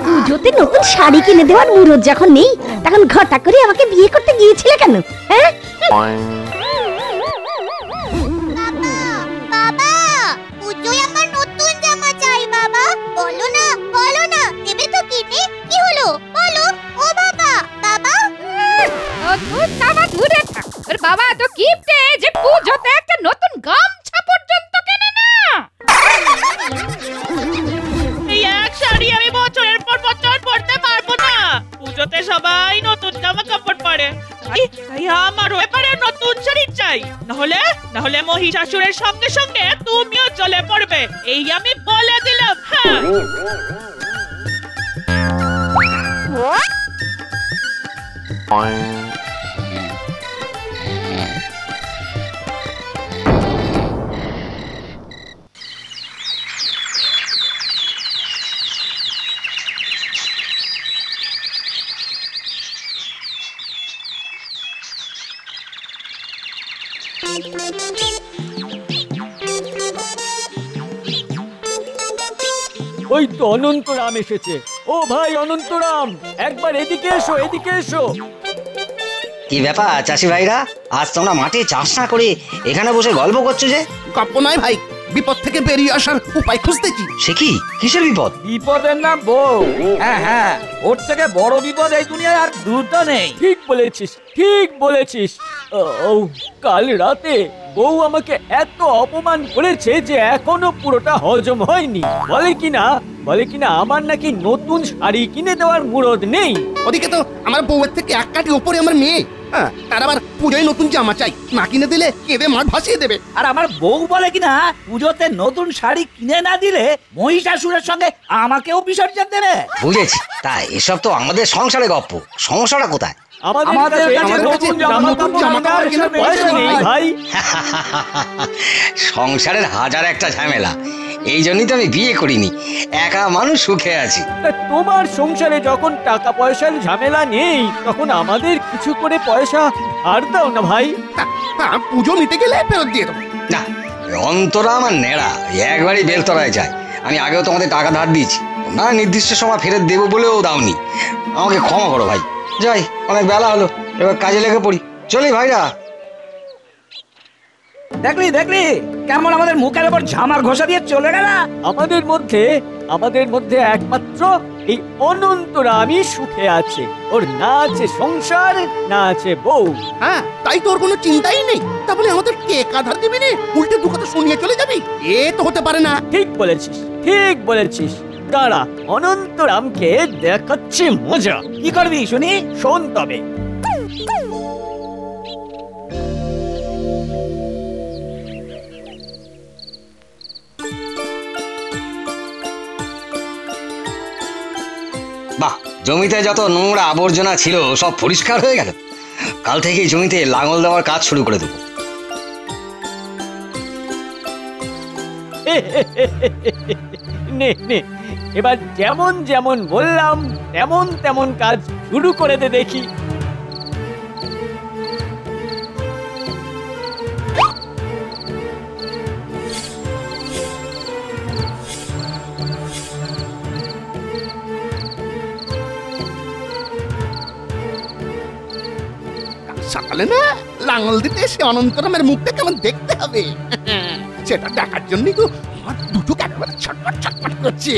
পুজোতে নতুন শাড়ি কিনে দেওয়ার মুরত যখন নেই, তখন ঘটা করে আমাকে বিয়ে করতে গিয়েছিলে কেন? হ্যাঁ বাবা, পুজোয় আমার নতুন জামা চাই বাবা। বলো না, বলো না, দেবে তো কিনে? কি হলো বলো? ও বাবা, বাবা। নতুন জামা দূরে থাক, ওর বাবা তো কিপটে যে পুজোতে একটা নতুন গামছা পর্যন্ত কেনে না। এই এক শাড়ি আমি বছরের পর বছর পরতে পারবো না। পুজোতে সবাই নতুন জামা কাপড় পরে, তাই আমারও এবারে নতুন শাড়ি চাই। নাহলে মহিষাসুরের সঙ্গে সঙ্গে তুমিও চলে পড়বে, এই আমি বলে দিলাম। হ্যাঁ, ওই তো অনন্তরাম এসেছে। ও ভাই অনন্তরাম, একবার এদিকে এসো, এদিকে এসো। কি ব্যাপার চাষি ভাইরা, আজ তোমরা মাঠে চাষ না করে এখানে বসে গল্প করছো যে? গপ্প নয় ভাই, বিপদ থেকে বেরিয়ে আসার উপায় খুঁজতেছি। সে কি, কিসের বিপদ? বিপদের নাম বউ। হ্যাঁ হ্যাঁ, ওর থেকে বড় বিপদ এই দুনিয়ায় আর দুটো নেই। ঠিক বলেছিস, ঠিক বলেছিস। ও কাল রাতে বউ আমাকে এত অপমান করেছে যে এখনো পুরোটা হজম হয়নি। বলে কিনা আমার নাকি নতুন শাড়ি কিনে দেওয়ার মুরদ নেই। ওদিকে তো আমার বউয়ের থেকে এক কাঠি উপরে আমার মেয়ে, তার আবার পুজোয় নতুন জামা চাই, না কিনে দিলে কেঁদে মাঠ ভাসিয়ে দেবে। আর আমার বউ বলে কিনা পুজোতে নতুন শাড়ি কিনে না দিলে মহিষাসুরের সঙ্গে আমাকেও বিসর্জন দেবে। বুঝেছি, তা এসব তো আমাদের সংসারে গপ্প, সমস্যাটা কোথায়? আমাদের কাছে নতুন জামা কাপড় কেনার পয়সা নেই ভাই। সংসারের হাজার একটা ঝামেলা, এই জন্যই তো আমি বিয়ে করিনি, একা মানুষ সুখে আছি। তোমার সংসারে যখন টাকা পয়সার ঝামেলা নেই, তখন আমাদের কিছু করে পয়সা আর দাও না ভাই। পুজো মিটে গেলে ফেরত দিয়ে দেবো। না, অন্তরা আমার নেড়া, একবারই বেলতলায় যায়। আমি আগেও তোমাদের টাকা ধার দিয়েছি, না নির্দিষ্ট সময় ফেরত দেবো বলেও দাওনি। আমাকে ক্ষমা করো ভাই, যাই, অনেক বেলা হলো, এবার কাজে লেগে পড়ি। চলি ভাইরা। দেখলি কেমন আমাদের মুখের উপর ঝামার ঘষা দিয়ে চলে গেল। আমাদের মধ্যে একমাত্র এই অনন্তরা আমি সুখে আছে। ওর না আছে সংসার, না আছে বউ। হ্যাঁ, তাই তোর কোনো চিন্তাই নেই। তাহলে আমাদের কে কাঁধার দিবি নে, উল্টে দু কথা শুনিয়ে চলে যাবি? এ তো হতে পারে না। ঠিক বলেছিস। দাঁড়া, অনন্তরামকে দেখাচ্ছি মজা। কি করবি শুনি? শোন তবে। বাহ, জমিতে যত নোংরা আবর্জনা ছিল সব পরিষ্কার হয়ে গেল। কাল থেকেই জমিতে লাঙল দেওয়ার কাজ শুরু করে দেবো। নে, এবার যেমন যেমন বললাম তেমন তেমন কাজ শুরু করে দে দেখি। সকালে না লাঙল দিতে এসে অনন্তরামের মুখটা কেমন দেখতে হবে সেটা দেখার জন্যই তো আমার দুটো একেবারে ছটফট করছে।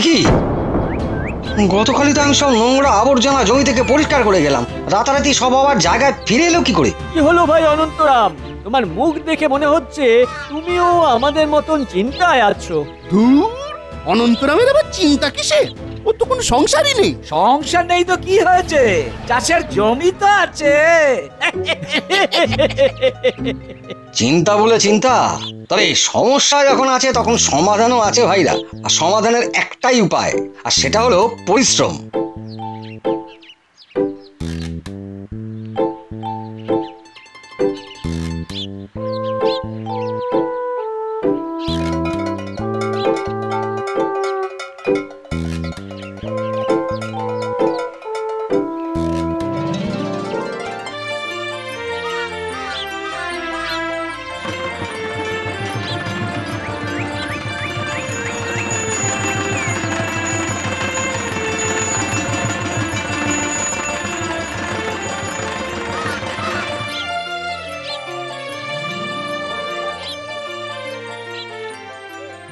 কি গতকালই তো আমি সব নোংরা আবর্জনা জমি থেকে পরিষ্কার করে গেলাম, রাতারাতি সব আবার জায়গায় ফিরে এলো কি করে? কি হলো ভাই অনন্তরাম, তোমার মুখ দেখে মনে হচ্ছে তুমিও আমাদের মতন চিন্তায় আছো। ধুর, অনন্তরামের আবার চিন্তা কিসে? ও তো কোনো সংসারই নেই। সংসার নেই তো কি হয়েছে, চাষের জমি তো আছে। চিন্তা বলে চিন্তা, তবে সমস্যা যখন আছে তখন সমাধানও আছে ভাইরা। আর সমাধানের একটাই উপায়, আর সেটা হলো পরিশ্রম।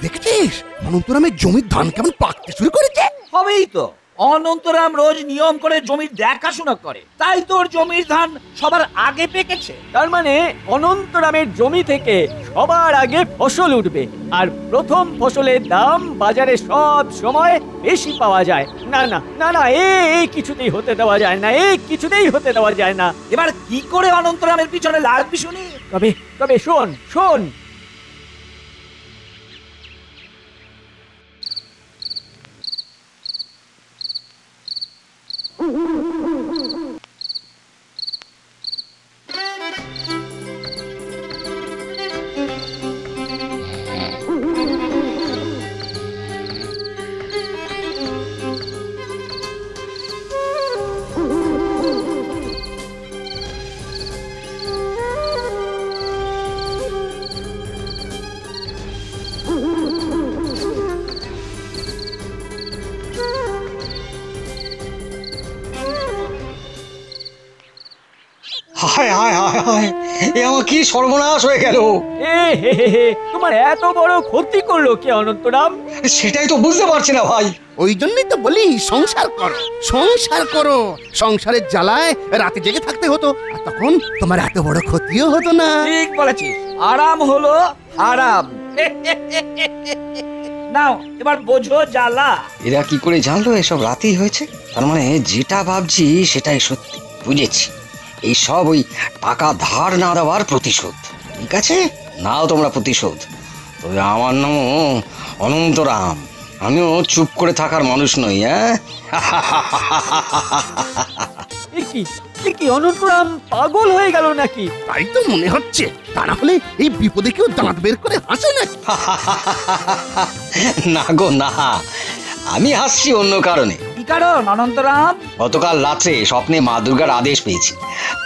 দেখছিস অনন্তরামের জমির ধান কেমন পাকতে শুরু করেছে? হবেই তো, অনন্তরাম রোজ নিয়ম করে জমির দেখাশোনা করে, তাই তোর জমির ধান সবার আগে পেকেছে। তার মানে অনন্তরামের জমি থেকে সবার আগে ফসল উঠবে, আর প্রথম ফসলের দাম বাজারে সব সময় বেশি পাওয়া যায়। না না না না, এই কিছুতেই হতে দেওয়া যায় না, এই কিছুতেই হতে দেওয়া যায় না। এবার কি করে অনন্তরামের পিছনে লাগবি শুনি? তবে তবে শোন শোন, হায় হায় হায় হায়, এ আমার কি সর্বনাশ হয়ে গেল! তোমার এত বড় ক্ষতি করলো কে অনন্তরাম? সেটাই তো বুঝতে পারছি না ভাই। ওই জন্যই তো বলি সংসার করো, সংসার করো। সংসারের জ্বালায় রাতে জেগে থাকতে হতো, আর তখন তোমার এত বড় ক্ষতিও হতো না। ঠিক বলেছিস, আরাম হলো আরাম। নাও এবার বোঝো জ্বালা। এরা কি করে জানলো এসব রাতেই হয়েছে? তার মানে যেটা ভাবছি সেটাই সত্যি, বুঝেছি। এই সব ওই টাকা ধার না দেওয়ার প্রতিশোধ। ঠিক আছে, নাও তোমরা প্রতিশোধ। তবে আমার নামও অনন্তরাম, আমিও চুপ করে থাকার মানুষ নই। হ্যাঁ, কি অনন্তরাম পাগল হয়ে গেল নাকি? তাই তো মনে হচ্ছে। তা না হলে এই বিপদে কেউ দাঁত বের করে হাসে নাকি? না গো না, আমি হাসছি অন্য কারণে। কি কারণ অনন্তরাম? গতকাল রাত্রে স্বপ্নে মা দুর্গার আদেশ পেয়েছি।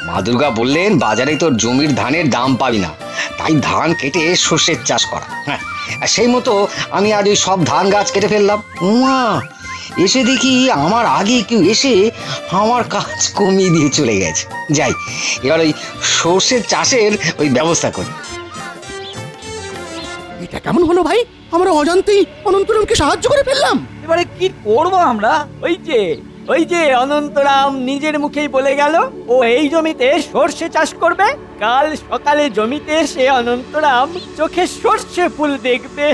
মা দুর্গা বললেন বাজারে তোর জমির ধানের দাম পাবি না, তাই ধান কেটে সর্ষের চাষ করা। হ্যাঁ, সেই মতো আমি আজ ওই সব ধান গাছ কেটে ফেললাম। উমা, এসে দেখি আমার আগে কেউ এসে আমার কাজ কমিয়ে দিয়ে চলে গেছে। যাই, এবার ওই সর্ষের চাষের ওই ব্যবস্থা করি। এটা কেমন হলো ভাই? আমরা অজান্তেই অনন্তরামকে সাহায্য করে ফেললাম। এবারে কি করব আমরা? ওই যে অনন্তরাম নিজের মুখেই বলে গেল ও এই জমিতে সর্ষে চাষ করবে। কাল সকালে জমিতে এসে অনন্তরাম চোখে সর্ষে ফুল দেখবে।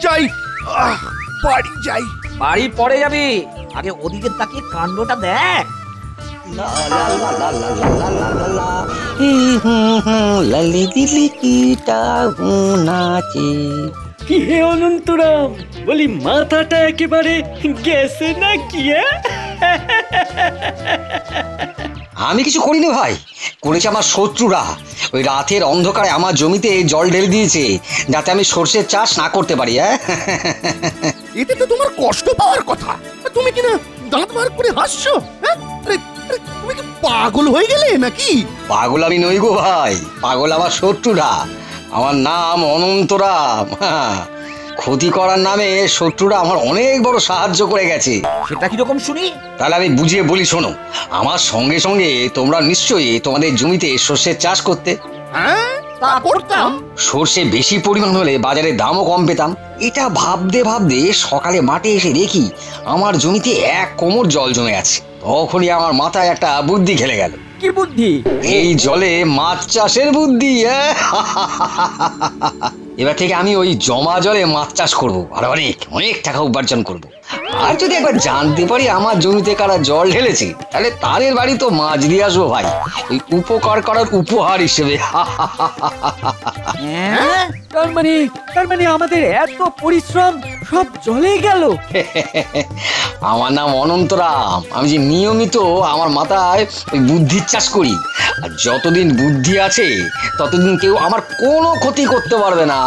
যাই, বাড়ি যাই। বাড়ি পরে যাবি, আগে ওদিকে তাকিয়ে কাণ্ডটা দেখ। কি হে অনন্তরাম, বলি মাথাটা একেবারে গেছে না কি? আমি কিছু করিনি ভাই, করেছে আমার শত্রুরা। ওই রাতের অন্ধকারে আমার জমিতে জল ঢেলে দিয়েছে যাতে আমি সর্ষের চাষ না করতে পারি। এতে তো তোমার কষ্ট পাওয়ার কথা, আর তুমি কিনা দাঁত বার করে হাসছো। হ্যাঁ? আরে, আরে, তুমি কি পাগল হয়ে গেলে নাকি? পাগল আমি নই গো ভাই, পাগল আমার শত্রুরা। আমার নাম অনন্তরাম। ক্ষতি করার নামে শত্রুরা আমার অনেক বড় সাহায্য করে গেছে। সেটা কিরকম শুনি? তাহলে আমি বুঝিয়ে বলি, শোনো। আমার সঙ্গে সঙ্গে তোমরা নিশ্চয়ই তোমাদের জমিতে সর্ষের চাষ করতে। হ্যাঁ, তা করতাম। সর্ষে বেশি পরিমাণ হলে বাজারে দামও কম পেতাম। এটা ভাবতে ভাবতে সকালে মাঠে এসে দেখি আমার জমিতে 1 কোমর জল জমে আছে। তখনই আমার মাথায় একটা বুদ্ধি খেলে গেল। কি বুদ্ধি? এই জলে মাছ চাষের বুদ্ধি। এবার থেকে আমি ওই জমা জলে মাছ চাষ করবো, আর অনেক অনেক টাকা উপার্জন করব। আর যদি একবার জানতে পারি আমার জমিতে কারা জল ঢেলেছে, তাহলে তাদের বাড়ি তো মাছ দিয়ে আসবো ভাই, ওই উপকার করার উপহার হিসেবে। হ্যাঁ? তার মানে আমাদের এত পরিশ্রম সব চলে গেল। আমার নাম অনন্তরাম। আমি যে নিয়মিত আমার মাথায় ওই বুদ্ধির চাষ করি, আর যতদিন বুদ্ধি আছে ততদিন কেউ আমার কোনো ক্ষতি করতে পারবে না।